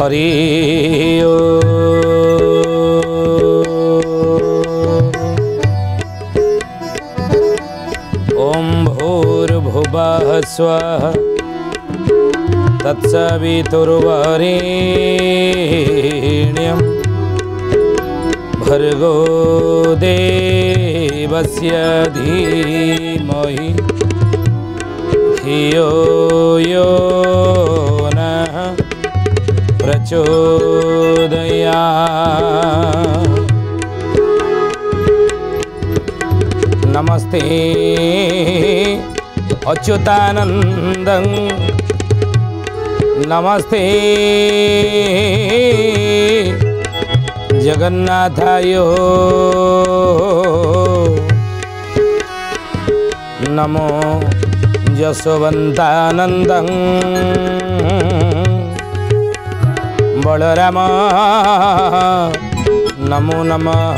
हरि ओम भूर्भुवः स्वः तत्सवितुर्वरेण्यं भर्गो देवस्य धीमहि धियो यो नः प्रचोदयात्। नमस्ते अच्युतानन्दं नमस्ते जगन्नाथाय नमो यशोवन्तानन्दं बलराम नमो नमः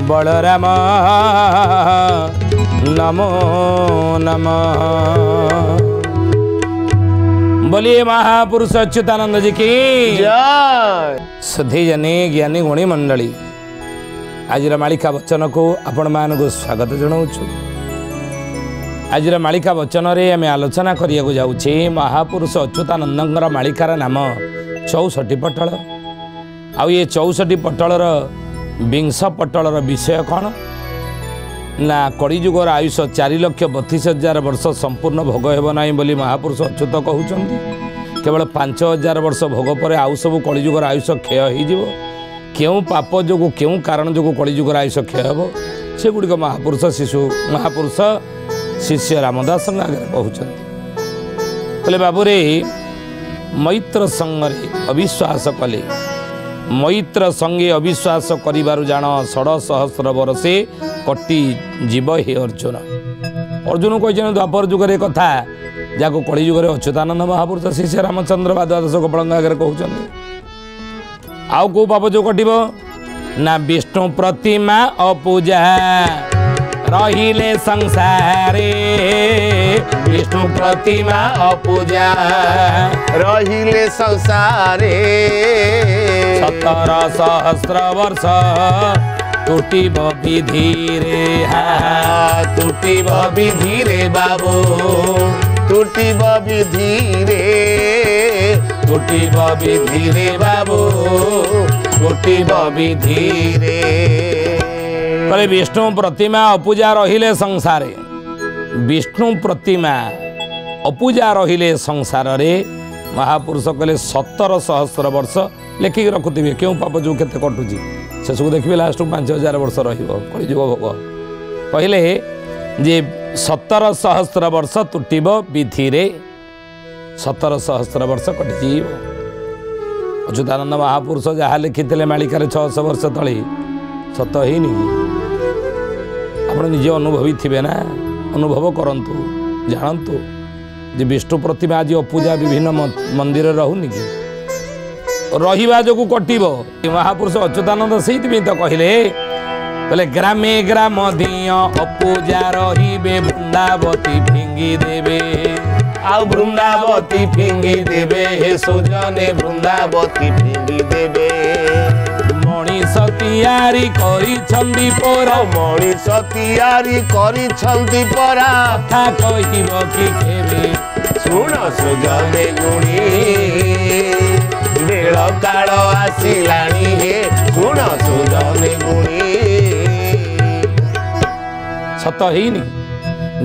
बलराम नमो नमः। बोलिए महापुरुष अच्युतानंद जी की जय। सुधी जनी ज्ञानी गुणी मंडली आज मालिका वचन को आपण मान स्वागत जनाऊँ। आज मालिका वचन रे आम आलोचना करिया जाऊे महापुरुष अच्युतानंद मालिकार नाम 64 पटल। आउ ये 64 पटलर 20 पटलर विषय कौन ना कलिजुगर आयुष 4,32,000 वर्ष संपूर्ण भोग हेब ना बोली महापुरुष अच्युत कहते केवल 5,000 वर्ष भोग पर आउ सब कलिजुगर आयुष क्षय हो क्यों पाप जो क्यों कारण जो कलिजुगर आयुष क्षय हे से गुड़िक महापुरुष शिष्य रामदास आगे कहते बाबूरे मैत्र संगे अविश्वास कले मैत्र संगे अविश्वास करिबारु जान 6,000 वर्षे कटी जीव हे अर्जुन। अर्जुन कहते द्वापर जुगर कथा जहाँ कलिजुगर अच्युतानंद महापुरुष शिष्य रामचंद्र बा द्वादश गोपाल आगे कहते आउ को पाप जो कटिब ना विष्णु प्रतिमा अपूजा रहिले संसारे विष्णु प्रतिमा अपूजा रहिले संसारे 17,000 वर्ष टूटिब विधिरे टूटिब विधिरे बाबू टूटिब विधिरे टूटिब विधिरे बाबू टूटिब विधिरे। कहले विष्णु प्रतिमा अपूजा रहिले संसारे विष्णु प्रतिमा अपूजा रहिले संसार रे महापुरुष कहले 17,000 वर्ष लेखिक रखुवे क्यों पाप जो केते कटुची से सब देखिए लास्ट 5,000 वर्ष रलिजुग भोग कहले जे 17,000 वर्ष तुटिब विधि 17,000 वर्ष कटिजी। अच्युतानंद महापुरुष जहाँ लिखिते मालिकार 600 वर्ष तले सत ही आप निजे अनुभवी थे ना अनुभव करंतु जानतु जे विष्णु प्रतिमा आज अपूजा विभिन्न मंदिर रहूनी कि रहिबा जो कटिब महापुरुष अच्युतानंद से तो कहले ग्रामे ग्राम दिय अपूजा रहिबे वृंदावती फिंगी देवे आउ वृंदावती फिंगी देवे हे सुजने वृंदावती फिंगी देवे। मणिष तैयारी करिछंदी परा मणिष तैयारी करिछंदी परा कथा कहिब कि केबे सुन सुजने गुणी बेल काल आसिलाणी हे सुन सुजने गुणी। सत ही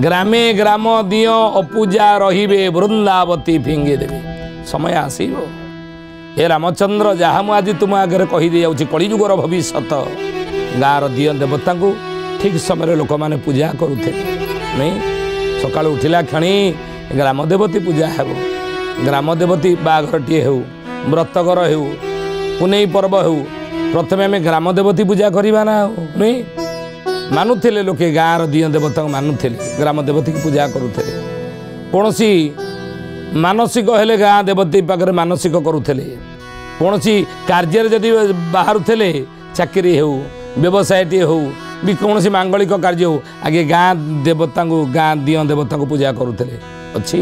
ग्रामे ग्राम दिय अपूजा रहिबे वृंदावती फिंगी देवे समय आसीबो। हे रामचंद्र जहाँ मुझे तुम आगे कहीदे जाऊँगी कलिजुगर भविष्य गाँव दिय देवता को ठीक समय लोक मैंने पूजा करुले नहीं सका उठिला क्षणी ग्राम देवती पूजा हे ग्राम देवती बाघर टे हो व्रतकर हो पुनई पर्व हो प्रथम आम ग्राम देवती पूजा करवा ना नहीं मानुले लोके गाँव दिय देवता को मानुले ग्राम देवती की पूजा करुले कौन मानसिक हेले गाँ देवती पाखे मानसिक करुले कौन कार्य जदि बाहर थे चाकरी हो व्यवसायटी हो भी कौन मांगलिक कार्य हो आगे गाँ देवता को गाँ दिय देवता को पूजा करुले अच्छी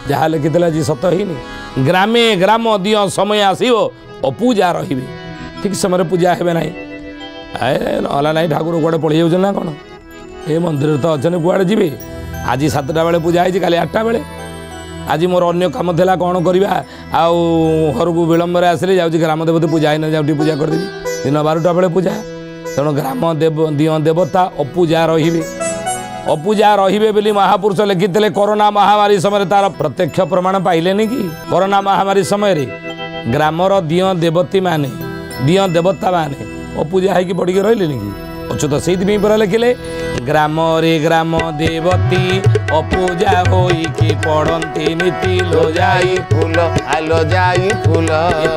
जहाँ लिखिते आज सत ही ग्रामे ग्राम दियो समय आसो अपूजा रे ठीक समय पूजा हे ना ना ना ठाकुर कौड़े पढ़ी जाऊँ ना कौन ए मंदिर तो अच्छे कौड़े जी आज 7टा बेले पूजा है काली 8टा बेले आज मोर अन्य कम था कौन करवा घर को विलम्ब आसिले जाऊँगी ग्राम देवती पूजा ही ना जाऊँ पूजा करदेवी दिन 12टा बेले पूजा तेणु ग्राम दियो देवता अपूजा रे अपूजा रे बोली महापुरुष लिखिते कोरोना महामारी समय तार प्रत्यक्ष प्रमाण पाइले कि कोरोना महामारी समय ग्रामर दियो देवती माने दियो देवता माने अपूजा है पड़ी रही कि अच्युत से पूरा लिखिले ग्राम रे ग्राम देवती अपूजा होई पड़ती नीति लो जाई फूल आलो जाई फूल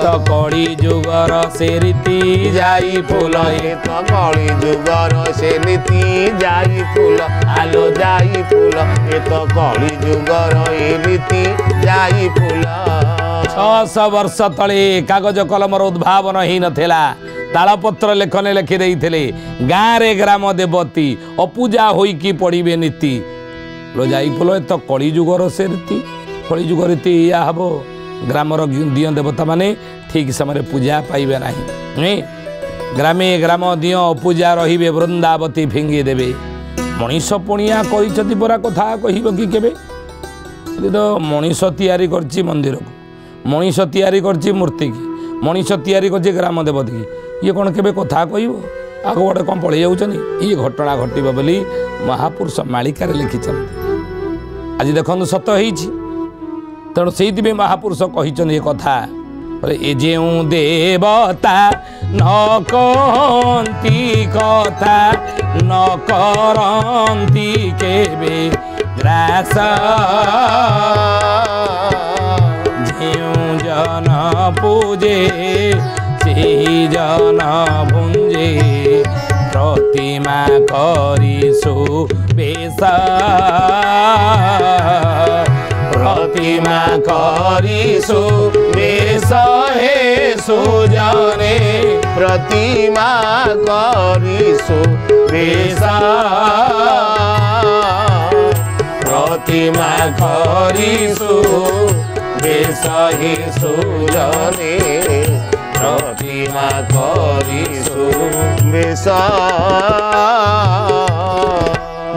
तो कड़ी जुगर से रीति जाई फूल तो कली जुगर से नीति जाई फूल आलो जाई फूल ये तो कली जुगर ए नीति जाई फूल 600 वर्ष तले कागज कलमर उद्भावन ही नथिला तालपत्र लेखने लिखि देइथिले गाँ रे ग्राम देवती अपूजा होई कि पड़िबे नीति लो जाई फूल तो कली जुगर से रीति कली जुग रीति या हबो ग्रामर दियो देवता माने ठीक समय पूजा पाइबे नहीं ग्रामे ग्राम दियो अपूजा रहिबे वृंदावती फिंगी देबे मनीष पुणिया कहिसति परा कथा कहिबो कि केबे तो मनीष तैयारी करछि मंदिर को मनीष तैयारी करछि मूर्ति की मनीष तैयारी करछि ग्राम देवती की ये कौन केबे कथा कहब आग गोटे कौन पलि जाऊँ ये घटना घटब बोली महापुरुष मालिकार लिखिं आज देखो सत हो तेणु से महापुरुष कही कथा ए जो देवता न कहती कथा न करती केबे ग्रास जन पूजे से जन भुंजे प्रतिमा करिसु बेश प्रतिमा करिसु बेश हे सुजने प्रतिमा करिसु बेश प्रतिमा करिसु बेश हे सुजने प्रतिमा करिसु बेश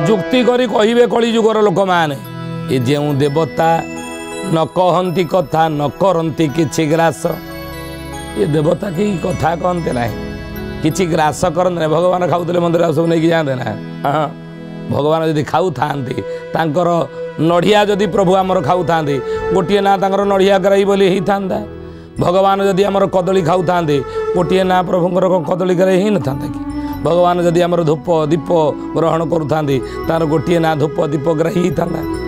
जुक्ति करी कहिबे कली जुगर लोक माने ए जो देवता न कहती कथा न करती किछि ग्रास ये देवता की कथा कहते ना किछि ग्रास करते ना भगवान खाऊले मंदिर सब नहीं जाते ना हाँ भगवान जदि खाऊ थांती तांकर नढ़िया जदि प्रभु आमर खाऊ थांती गोटे ना तांकर नढ़िया ग्राही बोली ही थांता भगवान जदि आमर कदली खाऊ थांती गोटे ना प्रभुंकर कदली ग्राही ही न थांता कि भगवान जदि आमर धूप दीप ग्रहण करूँ तार गोटे ना धूप दीप ग्राही था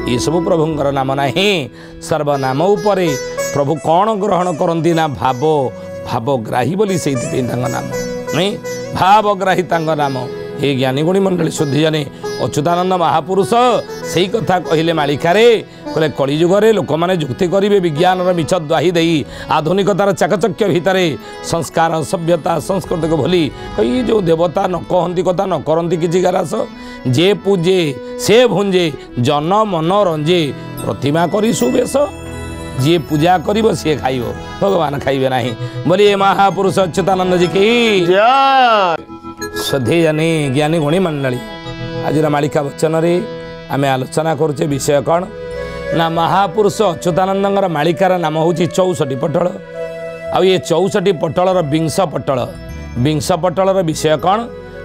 ये सब प्रभुंर नाम ना सर्वनाम उपरे प्रभु कौन ग्रहण करती ना भाव भावग्राही बोली से नाम नहीं भावग्राही नाम हे ज्ञानी गुणी मंडली शुद्धि जाने अच्युतानंद महापुरुष से कथा कहले मालिकारे कहले कलिजुगे लोक मैंने जुक्ति करेंगे विज्ञान मिछ द्वाही दे आधुनिकतार चाकचक्य भितर संस्कार सभ्यता संस्कृति को भूली ये जो देवता न कहती कथा न करती किसी गारास जे पूजे से भुंजे जन मन रंजे प्रतिमा करी सुबेश जी पूजा कर सी खाइब भगवान खाइबे ना बोलिए महापुरुष अच्युतानंद जी की श्रद्धे जानी ज्ञानी गुणी मंडली आज मालिका वचन आम आलोचना करुचे विषय कौन ना महापुरुष अच्युतानंद मालिकार नाम हूँ 64 पटल आ ये 64 पटलर विंश पटलर विषय कौन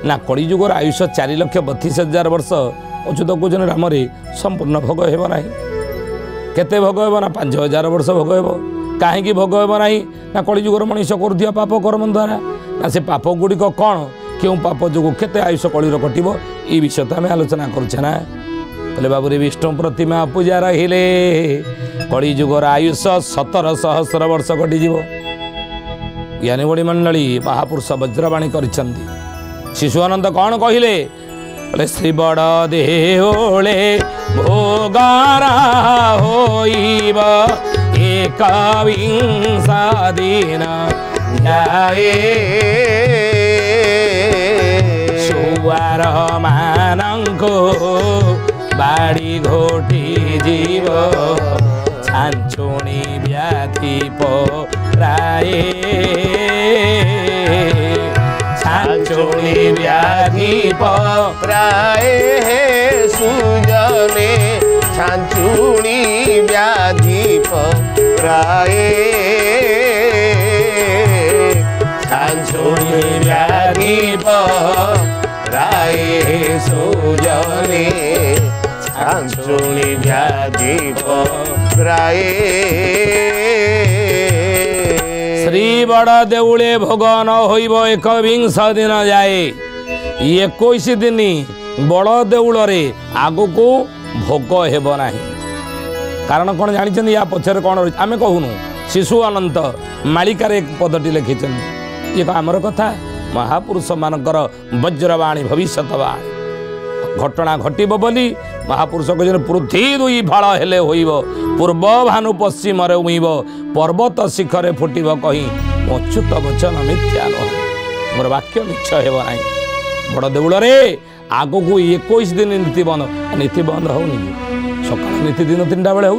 ना कलिजुगर आयुष 4,32,000 वर्ष अच्युत कौन राम संपूर्ण भोग हेब ना केते भोग हेब ना 5,000 वर्ष भोग हेब कहीं भोग हेब ना कलिजुगर मनीष कर पाप कर्म द्वारा ना से पाप गुड़िक कौन क्यों पाप जो केते आयुष कलिर कटब ये विषय तो आम आलोचना करुचे ना कहले बाबूरे विष्णु प्रतिमा पूजा रहिले कलिजुगर आयुष 17,000 वर्ष कटिज ज्ञानी गुणी मंडली महापुरुष वज्रवाणी करिसेंती शिशुआनंद कौन कहले श्री बड़ देहोले भोगारा होइब एकविंशा दिन ध्याये सुवार मानंको बाड़ी घोटी जीव छांचुणी व्याधि प्राय सुजने छांचुणी व्याधि प्राय छांचुणी व्याधि प्राय सुजने छांचुणी व्याधि प्राय श्री बड़ देउले भोग न होइब 21 दिन जाए 21 दिन बड़ देउल आगु को भोग हेब नाही कारण कौन जानी या पछर कौन आम कहूनु शिशु अनंत मालिकार एक पदटी लिखिं ये आमर कथा महापुरुष मानकर वज्रवाणी भविष्यतवाणी घटना घटब बोली महापुरुष कहते पृथ्वी दुई फाल हेले होइब पूर्व भानु पश्चिम उइब पर्वत शिखरे फुटब कही अच्युत वचन मिथ्या नह मोर वाक्य मिछ हेब ना बड़ देउल आग को 21 दिन नीति बंद होनी सकाल नीति दिन 3टा बेले हो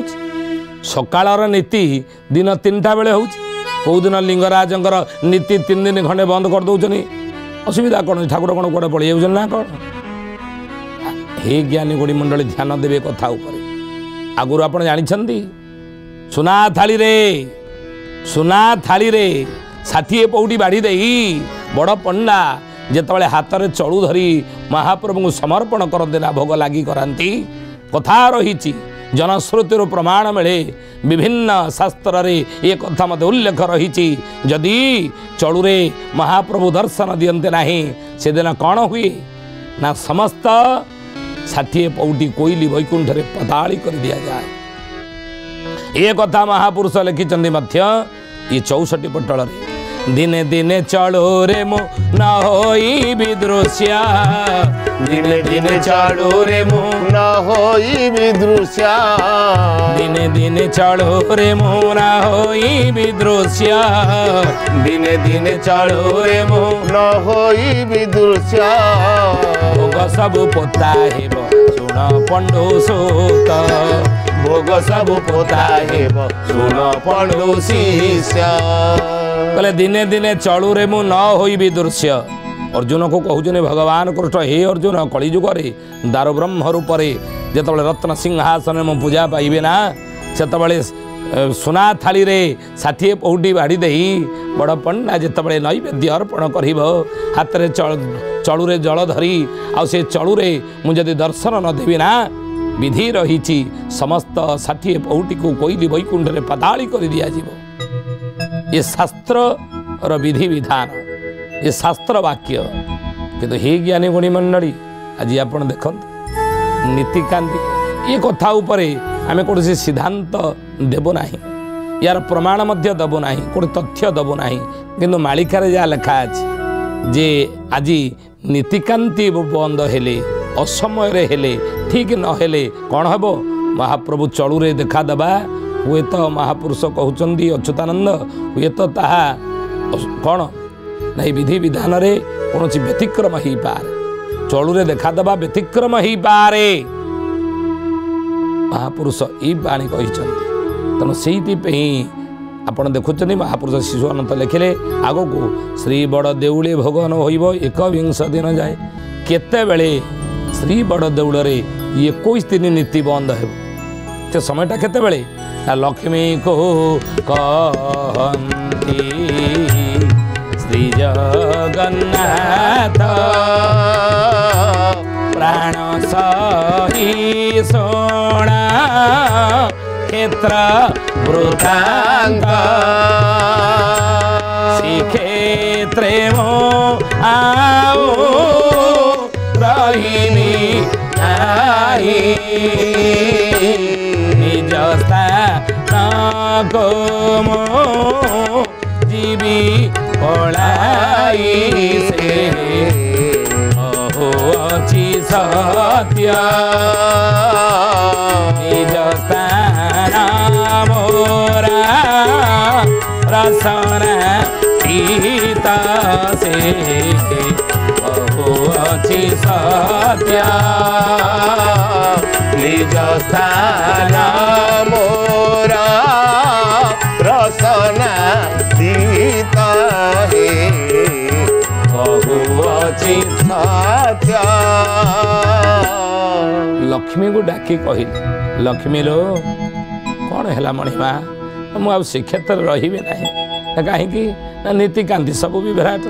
सकाळर नीति दिन 3टा बेले हो कौ दिन लिंगराजंकर नीति 3 दिन खंडे बंद कर दौरान असुविधा कौन ठाकुर कौन कौटे पड़े जाऊन ना कौन हे ज्ञानी गुड़ी मंडली ध्यान देवे कथा उपर आगुरी आप जानी सुना थाली रे 60 पौटी बाड़ी दे बड़ पंडा जेतबले हाथ में चलू धरी महाप्रभु को समर्पण करते ना भोग लगी कराती कथा रही जनश्रुतिर प्रमाण मिले विभिन्न शास्त्र रे ये कथा मत उल्लेख रही जदि चलूरे महाप्रभु दर्शन दियंते नहीं से दिन कौन हुए ना समस्त 60 पौटी कोईली वैकुंठ रे पताड़ी कर दिया जाए ये कथा महापुरुष लिखिं ये 64 पटल दिने दिने चलो रे मो न होई विदृश्या दिने दिने चलो रे मो न होई विदृश्या दिने दिने चलो रे मो न होई विदृश्या दिने दिने चलो रे मो न होई विदृश्या भोग सब पोता हेब सुन पंडु सूत भोग सब पोता हेब सुन पंडु शिष्य कहले दिने दिने चलू रे मु न होई विदृश्य अर्जुन को कहते भगवान कृष्ण हे अर्जुन कलिजुग दार ब्रह्म रूप जिते रत्न सिंहासन मो पूजा पाइबे ना से सुना थाली रे 60 पौटी बाड़ी दे बड़ पंडा जिते नैवेद्य अर्पण कर हाथ में चलू रे जल धरी आसे चलू रे मुझे दर्शन न देवी ना विधि रही समस्त 60 पौटी को कोईली वैकुंठ रे पताड़ी कर दिया जीवो ये शास्त्र विधि विधान ये शास्त्र वाक्य किंतु हे ज्ञानी गुणी मंडली आज आप देख नीतिकांति ये कथा उपरे आम कौन सिद्धांत देव ना यार प्रमाण देव ना कौन तथ्य देव ना किंतु मालिकार जहाँ लेखा अच्छे जे आज नीतिकांति बंद हेले असमय हेले ठीक न हेले कौन हम महाप्रभु चलूरे देखा देवा हुए तो महापुरुष कहते अच्युतानंद हुए तो ताहा कौन ना विधि विधान रे कौन व्यतिक्रम हो पारे चलूरे देखादेवा व्यतिक्रम हो पारे महापुरुष ये बाणी कही तेणु से ଆପଣ ଦେଖୁଛନ୍ତି ମହାପୁରୁଷ ଶିଶୁ ଅନନ୍ତ ଲେଖିଲେ ଆଗକୁ ଶ୍ରୀ ବଡ଼ ଦେଉଳେ ଭୋଗ ନ ହୋଇବ 21 ଦିନ ଯାଏ କେତେବେଳେ ଶ୍ରୀ ବଡ଼ ଦେଉଳରେ 21 ଦିନ ନୀତି ବନ୍ଦ ହେବ ସେ ସମୟଟା କେତେବେଳେ ନା ଲକ୍ଷ୍ମୀ କୋ କହନ୍ତି ଶ୍ରୀ ଜଗନ୍ନାଥ ପ୍ରାଣ ସହି ଶୁଣା क्षेत्र वृतांत श्रीक्षेत्रे मो आओ रहिनी नाही निज स्थान को मो जीवी पलाई से अहो अछि सत्य निज स्थान मोरा रसना पीता से अहो अछि सत्य निज स्थान मोरा ରସନା ଶୀତ ହେ କହୁଅଛି ସତ୍ୟ। ଲକ୍ଷ୍ମୀକୁ ଡାକି କହିଲେ ଲକ୍ଷ୍ମୀ ଲୋ କ'ଣ ହେଲା ମଣିମା ମୁଁ ଆଉ ଶ୍ରୀକ୍ଷେତ୍ରରେ ରହିବି ନାହିଁ। କାହିଁକି ନା ନୀତିକାନ୍ତି ସବୁ ବିଭ୍ରାଟ।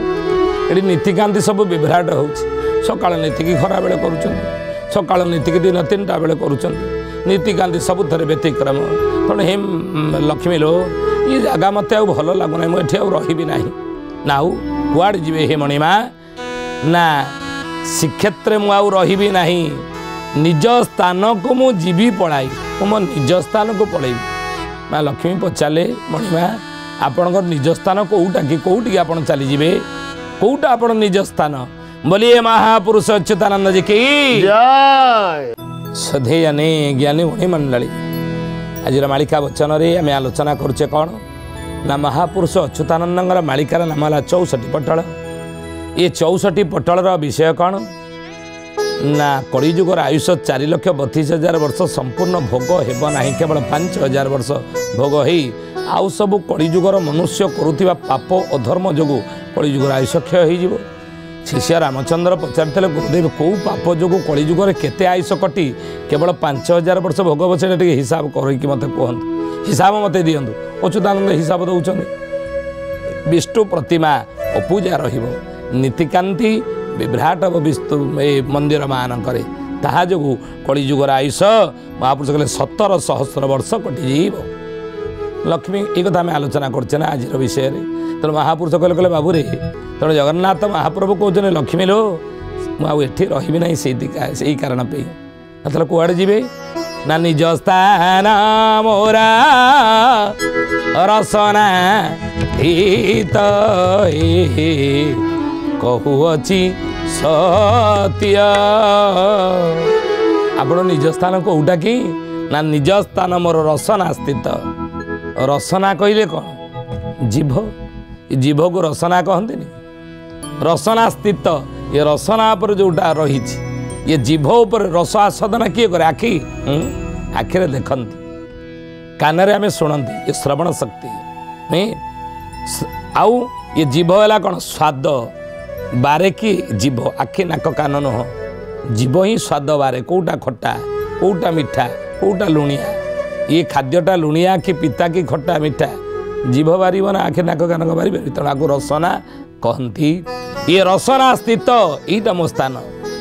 ଏଠି ନୀତିକାନ୍ତି ସବୁ ବିଭ୍ରାଟ ହେଉଛି। ସକାଳ ନୀତିକି ଖରାବେଳେ କରୁଛନ୍ତି, ସକାଳ ନୀତିକି ଦିନ 3ଟା ବେଳେ କରୁଛନ୍ତି। ନୀତିକାନ୍ତି ସବୁଥିରେ ବ୍ୟତିକ୍ରମ। ତେଣୁ ହେ ଲକ୍ଷ୍ମୀ ଲୋ ଏ ଜାଗା ମୋତେ ଆଉ ଭଲ ଲାଗୁନାହିଁ, ମୁଁ ଏଠି ଆଉ ରହିବି ନାହିଁ। ନା ଆଉ କୁଆଡ଼େ ଯିବେ ହେ ମଣିମା? ନା ଶ୍ରୀକ୍ଷେତ୍ରରେ ମୁଁ ଆଉ ରହିବି ନାହିଁ, ନିଜ ସ୍ଥାନକୁ ମୁଁ ଯିବି ପଳାଇ, ମୁଁ ମୋ ନିଜ ସ୍ଥାନକୁ ପଳେଇବି। ମା ଲକ୍ଷ୍ମୀ ପଚାରିଲେ ମଣିମା ଆପଣଙ୍କର ନିଜ ସ୍ଥାନ କେଉଁଟା କି? କେଉଁଠିକି ଆପଣ ଚାଲିଯିବେ? କେଉଁଟା ଆପଣ ନିଜ ସ୍ଥାନ? ବୋଲିଏ ମହାପୁରୁଷ ଅଚ୍ୟୁତାନନ୍ଦ ଜୀ କି ଜୟ। ସଧେୟାନେ ଜ୍ଞାନୀ ମଣି ମଣ୍ଡଳୀ। ଆଜିର ମାଳିକା ବଚନରେ ଆମେ ଆଲୋଚନା କରୁଛେ କ'ଣ ନା ମହାପୁରୁଷ ଅଚ୍ୟୁତାନନ୍ଦଙ୍କର ମାଳିକାର ନାମ ହେଲା 64 ପଟଳ। ଏ 64 ପଟଳର ବିଷୟ କ'ଣ ନା କଳିଯୁଗର ଆୟୁଷ 4,32,000 ବର୍ଷ ସମ୍ପୂର୍ଣ୍ଣ ଭୋଗ ହେବ ନାହିଁ, କେବଳ 5,000 ବର୍ଷ ଭୋଗ ହେଇ ଆଉ ସବୁ କଳିଯୁଗର ମନୁଷ୍ୟ କରୁଥିବା ପାପ ଅଧର୍ମ ଯୋଗୁଁ କଳିଯୁଗର ଆୟୁଷ କ୍ଷୟ ହୋଇଯିବ। ଶିଷ୍ୟ ରାମଚନ୍ଦ୍ର ପଚାରିଥିଲେ ଗୁରୁଦେବ କେଉଁ ପାପ ଯୋଗୁଁ କଳିଯୁଗରେ କେତେ ଆୟୁଷ କଟି କେବଳ 5,000 ବର୍ଷ ଭୋଗ ହେବ? ସେଇଟା ଟିକେ ହିସାବ କରିକି ମୋତେ କୁହନ୍ତୁ, ହିସାବ ମୋତେ ଦିଅନ୍ତୁ। ଅଚ୍ୟୁତାନନ୍ଦ ହିସାବ ଦେଉଛନ୍ତି। ବିଷ୍ଣୁ ପ୍ରତିମା ଅପୂଜା ରହିବ, ନୀତିକାନ୍ତି ବିଭ୍ରାଟ ହେବ ବିଷ୍ଣୁ ଏ ମନ୍ଦିର ମାନଙ୍କରେ। ତାହା ଯୋଗୁଁ କଳିଯୁଗର ଆୟୁଷ ମହାପୁରୁଷ କହିଲେ 17,000 ବର୍ଷ କଟିଯିବ। ଲକ୍ଷ୍ମୀ ଏ କଥା ଆମେ ଆଲୋଚନା କରୁଛେ ନା ଆଜିର ବିଷୟରେ। ତେଣୁ ମହାପୁରୁଷ କହିଲେ ବାବୁରେ, ତେଣୁ ଜଗନ୍ନାଥ ମହାପ୍ରଭୁ କହୁଛନ୍ତି ଲକ୍ଷ୍ମୀ ଲୋ ମୁଁ ଆଉ ଏଠି ରହିବି ନାହିଁ ସେଇ କାରଣ ପାଇଁ। ତାହେଲେ କୁଆଡ଼େ ଯିବେ ନା ନିଜ ସ୍ଥାନ ମୋରା ରସନା ହିତ କହୁଅଛି ସତ୍ୟ। ଆପଣ ନିଜ ସ୍ଥାନ କେଉଁଟା କି ନା ନିଜ ସ୍ଥାନ ମୋର ରସନା ସ୍ଥିତ। ରସନା କହିଲେ କ'ଣ? ଜିଭ। ଜିଭକୁ ରସନା କହନ୍ତିନି? ରସନା ସ୍ଥିତ ଏ ରସନା ଉପରେ ଯେଉଁଟା ରହିଛି ଏ ଜିଭ ଉପରେ ରସ ଆସ୍ୱାଦନ କିଏ କରେ? ଆଖି। ଆଖିରେ ଦେଖନ୍ତି, କାନରେ ଆମେ ଶୁଣନ୍ତି, ଏ ଶ୍ରବଣ ଶକ୍ତି। ଆଉ ଏ ଜିଭ ହେଲା କ'ଣ? ସ୍ୱାଦ ବାରେ କି ଜିଭ, ଆଖି ନାକ କାନ ନୁହଁ। ଜିଭ ହିଁ ସ୍ୱାଦ ବାରେ, କେଉଁଟା ଖଟା କେଉଁଟା ମିଠା କେଉଁଟା ଲୁଣିଆ, ଏ ଖାଦ୍ୟଟା ଲୁଣିଆ କି ପିତା କି ଖଟା ମିଠା ଜିଭ ବାରିବ ନା ଆଖି ନାକ କାନ ବାରିବ? ତେଣୁ ଆକୁ ରସନା କହନ୍ତି। ଏ ରସନା ସ୍ଥିତ, ଏଇଟା ମୋ ସ୍ଥାନ।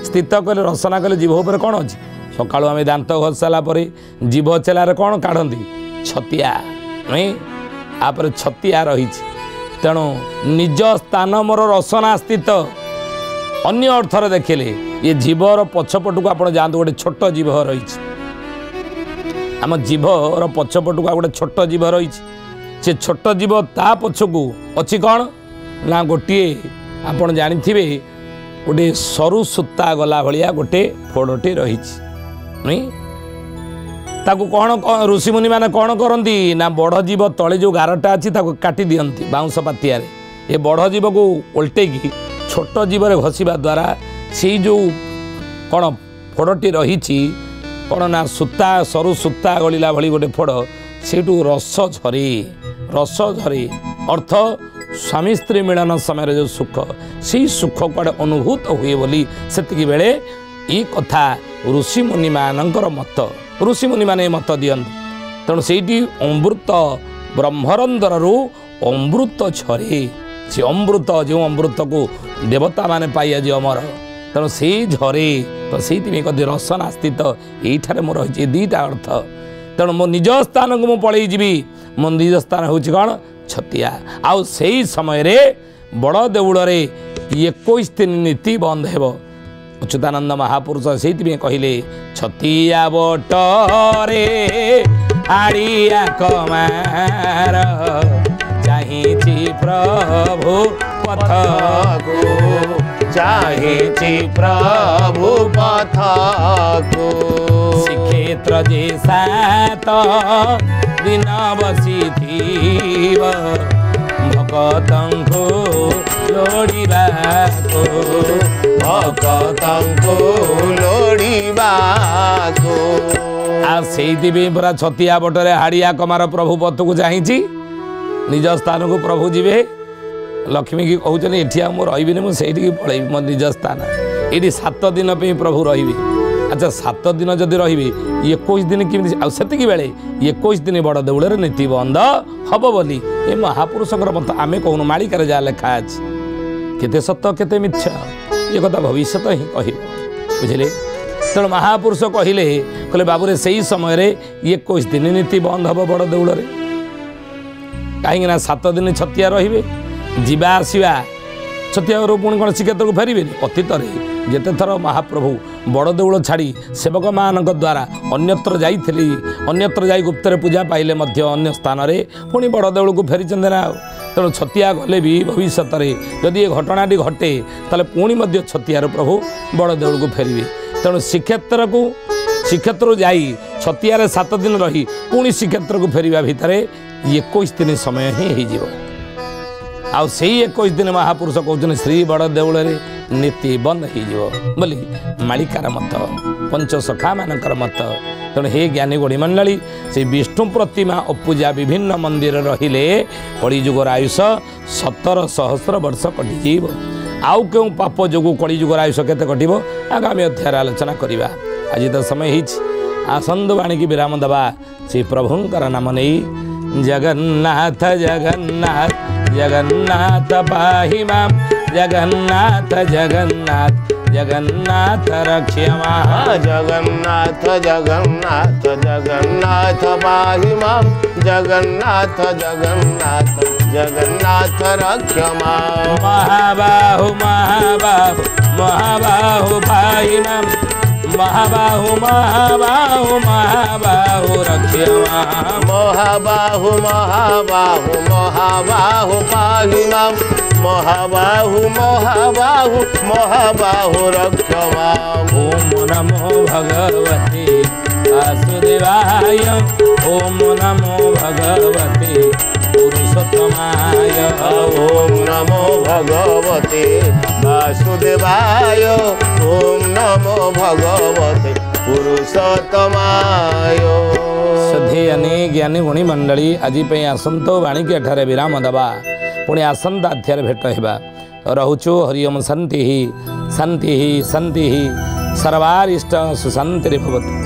ସ୍ଥିତ କହିଲେ ରସନା କହିଲେ ଜିଭ ଉପରେ କ'ଣ ଅଛି? ସକାଳୁ ଆମେ ଦାନ୍ତ ଘଷି ସାରିଲା ପରେ ଜିଭ ଚେଲାରେ କ'ଣ କାଢ଼ନ୍ତି? ଛତିଆ। ତାପରେ ଛତିଆ ରହିଛି। ତେଣୁ ନିଜ ସ୍ଥାନ ମୋର ରସନା ସ୍ଥିତ। ଅନ୍ୟ ଅର୍ଥରେ ଦେଖିଲେ ଏ ଜିଭର ପଛପଟକୁ ଆପଣ ଯାଆନ୍ତୁ, ଗୋଟେ ଛୋଟ ଜିଭ ରହିଛି। ଆମ ଜିଭର ପଛପଟକୁ ଆଉ ଗୋଟେ ଛୋଟ ଜିଭ ରହିଛି। ସେ ଛୋଟ ଜିଭ ତା ପଛକୁ ଅଛି କ'ଣ ନା ଗୋଟିଏ ଆପଣ ଜାଣିଥିବେ ଗୋଟେ ସରୁ ସୂତା ଗଲା ଭଳିଆ ଗୋଟେ ଫୋଡ଼ଟି ରହିଛି। ତାକୁ କ'ଣ ଋଷିମୁନି ମାନେ କ'ଣ କରନ୍ତି ନା ବଡ଼ ଜୀବ ତଳେ ଯେଉଁ ଗାରଟା ଅଛି ତାକୁ କାଟି ଦିଅନ୍ତି ବାଉଁଶ ପାତିଆରେ। ଏ ବଡ଼ ଜୀବକୁ ଓଲଟେଇକି ଛୋଟ ଜୀବରେ ଘଷିବା ଦ୍ୱାରା ସେଇ ଯେଉଁ କ'ଣ ଫୋଡ଼ଟି ରହିଛି କ'ଣ ନା ସୂତା ସରୁ ସୂତା ଗଳିଲା ଭଳି ଗୋଟେ ଫୋଡ଼, ସେଇଠୁ ରସ ଝରେ। ରସ ଝରେ ଅର୍ଥ ସ୍ୱାମୀ ସ୍ତ୍ରୀ ମିଳନ ସମୟରେ ଯେଉଁ ସୁଖ, ସେଇ ସୁଖ କୁଆଡ଼େ ଅନୁଭୂତ ହୁଏ ବୋଲି ସେତିକି ବେଳେ ଏ କଥା ଋଷିମୁନିମାନଙ୍କର ମତ। ଋଷିମୁନିମାନେ ମତ ଦିଅନ୍ତି। ତେଣୁ ସେଇଠି ଅମୃତ ବ୍ରହ୍ମରନ୍ଧ୍ରରୁ ଅମୃତ ଝରେ। ସେ ଅମୃତ ଯେଉଁ ଅମୃତକୁ ଦେବତାମାନେ ପାଇ ଆଜି ଅମର, ତେଣୁ ସେଇ ଝରେ। ତ ସେଇଥିପାଇଁ କହନ୍ତି ରସନା ସ୍ଥିତ, ଏଇଠାରେ ମୋର ରହିଛି ଦୁଇଟା ଅର୍ଥ। ତେଣୁ ମୋ ନିଜ ସ୍ଥାନକୁ ମୁଁ ପଳେଇ ଯିବି। ମୋ ନିଜ ସ୍ଥାନ ହେଉଛି କ'ଣ? ଛତିଆ। ଆଉ ସେଇ ସମୟରେ ବଡ଼ ଦେଉଳରେ 21 ଦିନ ନୀତି ବନ୍ଦ ହେବ। ଅଚ୍ୟୁତାନନ୍ଦ ମହାପୁରୁଷ ସେଇଥିପାଇଁ କହିଲେ ଛତିଆ ବଟରେ ଆଡ଼ିଆ କମାର ଚାହିଁଛି ପ୍ରଭୁ ପଥକୁ, ଚାହିଁଛି ପ୍ରଭୁ ପଥକୁ। ଶ୍ରୀକ୍ଷେତ୍ର ଯେ 7 ଦିନ ବସିଥିବ ଭକତଙ୍କୁ ଲୋଡ଼ିବାକୁ, ଭକତଙ୍କୁ ଲୋଡ଼ିବାକୁ। ଆଉ ସେଇଥିପାଇଁ ପୁରା ଛତିଆ ବଟରେ ହାଡ଼ିଆ କମାର ପ୍ରଭୁ ପଥକୁ ଚାହିଁଛି। निज स्थान को प्रभु जीवे लक्ष्मी की कहते ये मुझे रही मुझे पलैबी मो निज स्थान ये 7 दिन पे प्रभु रही। अच्छा 7 दिन जदि रही 21 दिन केमी आती बेले 21 दिन बड़ देउल नीति बंद हम बोली ये महापुरुष मत आम कहूँ मालिकार जहाँ लिखा केते सत केते मिथ्या ये कथा भविष्य ही कह बुझे। तेणु महापुरुष कहले कहले बाबूरे से ही समय 21 दिन नीति बंद हम बड़ देउल कहीं 7 दिन छतिया रे जीवा आसवा छतिया पुणी कौन श्रीक्षेत्र को फेरबे अतीत जिते थर महाप्रभु बड़ देउल छाड़ी सेवक मान द्वारा अन्यत्र जाइली अन्यत्र जा गुप्तर पूजा पाइले अन्य स्थान में पुणी बड़ देउल को फेरी ना। तेणु छतिया गले भी भविष्य जदि ये घटनाटी घटे ताले पुणी छतियार प्रभु बड़ देउल को फेरबे। तेणु श्रीक्षेत्र जाई छतियार 7 दिन रही पुणी श्रीक्षेत्र को फेरिया भितर 21 दिन समय ही हो। आउ से 21 दिन महापुरुष कहते श्री बड़ देउल नीति बंद हो बोली मालिकार मत पंचसखा मानकर मत। तेणु हे ज्ञानी गोड़ी मंडली से विष्णु प्रतिमा अपूजा विभिन्न मंदिर रहिले कलिजुगर आयुष 17 सहस्र वर्ष कटिजीव। आउ क्यों पाप जो कलिजुगर आयुष केते कटिब आगामी अध्याय आलोचना करवा। आज तो समय ही आसंद वाणी की विराम दबा श्री प्रभुंकर नाम नहीं जगन्नाथ जगन्नाथ जगन्नाथ पाहि मां जगन्नाथ जगन्नाथ जगन्नाथ रक्ष्य मां जगन्नाथ जगन्नाथ जगन्नाथ पाहि मां जगन्नाथ जगन्नाथ जगन्नाथ रक्ष्य मां महाबाहु महाबाहु महाबाहु पाहि मां महाबाहु महाबाहु महाबाहु रक्ष्य मां महाबाहु महाबाहु महाबाहु पाहि मां महाबाहु महाबाहु महाबाहु रक्ष्य मां। ओम नमो भगवते वासुदेवाय ओम नमो भगवते पुरुषोत्तमाय ओम नमो भगवते वासुदेवाय ओम नमो भगवते पुरुषोत्तमाय। सधेयनी ज्ञानी गुणी मंडली आज आसंतो वाणी के एठारे विराम दबा पुणी आसंत अध्याय भेट होगा रोचु हरिओम शांति शांति शांति सर्वारिष्ट सुशांति भवतु।